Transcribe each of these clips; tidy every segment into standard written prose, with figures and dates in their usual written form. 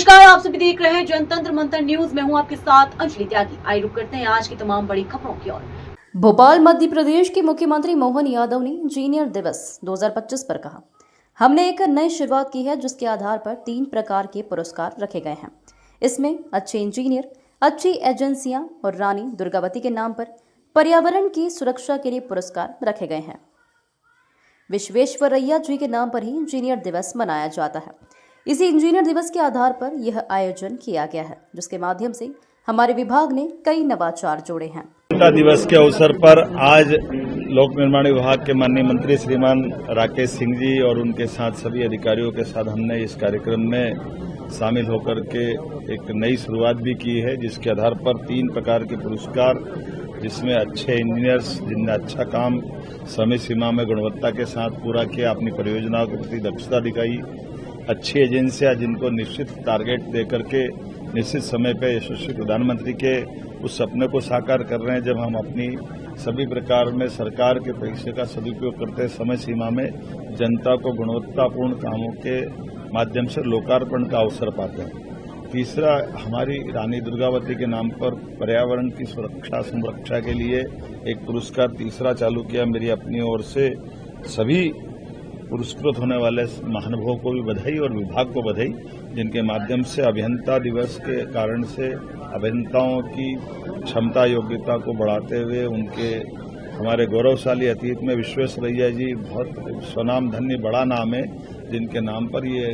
नमस्कार, आप सभी देख रहे हैं जनतंत्र मंथन न्यूज। मैं हूं आपके साथ अंजलि त्यागी। आइए रुक करते हैं आज की तमाम बड़ी खबरों की ओर। भोपाल मध्य प्रदेश के मुख्यमंत्री मोहन यादव ने इंजीनियर दिवस 2025 पर कहा, हमने एक नई शुरुआत की है जिसके आधार पर 3 प्रकार के पुरस्कार रखे गए हैं। इसमें अच्छे इंजीनियर, अच्छी एजेंसियां और रानी दुर्गावती के नाम पर पर्यावरण की सुरक्षा के लिए पुरस्कार रखे गए हैं। विश्वेश्वरैया जी के नाम पर ही इंजीनियर दिवस मनाया जाता है। इसी इंजीनियर दिवस के आधार पर यह आयोजन किया गया है, जिसके माध्यम से हमारे विभाग ने कई नवाचार जोड़े हैं। दिवस के अवसर पर आज लोक निर्माण विभाग के माननीय मंत्री श्रीमान राकेश सिंह जी और उनके साथ सभी अधिकारियों के साथ हमने इस कार्यक्रम में शामिल होकर के एक नई शुरुआत भी की है, जिसके आधार पर 3 प्रकार के पुरस्कार, जिसमें अच्छे इंजीनियर्स जिनने अच्छा काम समय सीमा में गुणवत्ता के साथ पूरा किया, अपनी परियोजनाओं के प्रति दक्षता दिखाई, अच्छी एजेंसियां जिनको निश्चित टारगेट देकर के निश्चित समय पर यशस्वी प्रधानमंत्री के उस सपने को साकार कर रहे हैं, जब हम अपनी सभी प्रकार में सरकार के पैसे का सदुपयोग करते समय सीमा में जनता को गुणवत्तापूर्ण कामों के माध्यम से लोकार्पण का अवसर पाते हैं। तीसरा, हमारी रानी दुर्गावती के नाम पर पर्यावरण की सुरक्षा संरक्षा के लिए एक पुरस्कार तीसरा चालू किया। मेरी अपनी ओर से सभी पुरस्कृत होने वाले महानुभावों को भी बधाई और विभाग को बधाई, जिनके माध्यम से अभियंता दिवस के कारण से अभियंताओं की क्षमता योग्यता को बढ़ाते हुए उनके हमारे गौरवशाली अतीत में विश्वेश्वरैया जी बहुत स्वनाम धन्य बड़ा नाम है, जिनके नाम पर ये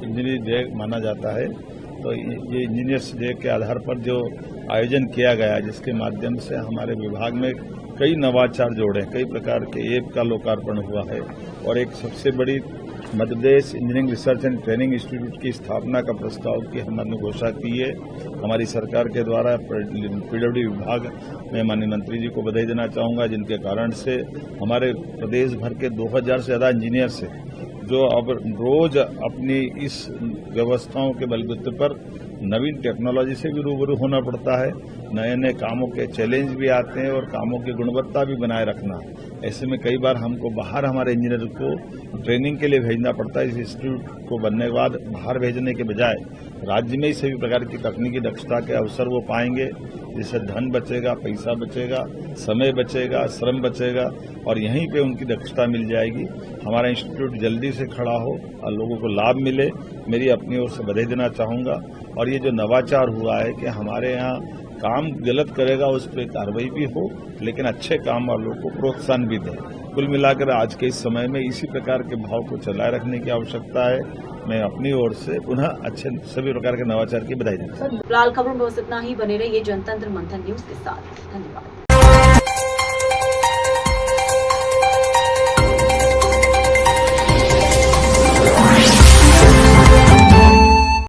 इंजीनियर डे माना जाता है। तो ये इंजीनियर्स डे के आधार पर जो आयोजन किया गया, जिसके माध्यम से हमारे विभाग में कई नवाचार जोड़े, कई प्रकार के ऐप का लोकार्पण हुआ है और एक सबसे बड़ी Madhya Pradesh engineering research and training institute की स्थापना का प्रस्ताव की हमने घोषणा की है हमारी सरकार के द्वारा। पीडब्ल्यूडी विभाग में माननीय मंत्री जी को बधाई देना चाहूंगा, जिनके कारण से हमारे प्रदेश भर के 2000 से ज्यादा इंजीनियर्स हैं, जो अब रोज अपनी इस व्यवस्थाओं के बलबूते पर नवीन टेक्नोलॉजी से भी रूबरू होना पड़ता है। नए नए कामों के चैलेंज भी आते हैं और कामों की गुणवत्ता भी बनाए रखना। ऐसे में कई बार हमको बाहर हमारे इंजीनियर को ट्रेनिंग के लिए भेजना पड़ता है। इस इंस्टीट्यूट को बनने के बाद बाहर भेजने के बजाय राज्य में ही सभी प्रकार की तकनीकी दक्षता के अवसर वो पाएंगे, जिससे धन बचेगा, पैसा बचेगा, समय बचेगा, श्रम बचेगा और यहीं पे उनकी दक्षता मिल जाएगी। हमारा इंस्टीट्यूट जल्दी से खड़ा हो और लोगों को लाभ मिले, मेरी अपनी ओर से बधाई देना चाहूंगा। और ये जो नवाचार हुआ है कि हमारे यहाँ काम गलत करेगा उस पर कार्रवाई भी हो, लेकिन अच्छे काम वालों को प्रोत्साहन भी दे। कुल मिलाकर आज के इस समय में इसी प्रकार के भाव को चलाए रखने की आवश्यकता है। मैं अपनी ओर से पुनः अच्छे सभी प्रकार के नवाचार की बधाई देता हूं। फिलहाल खबरों में बस इतना ही। बने रहिए जनतंत्र मंथन न्यूज के साथ। धन्यवाद।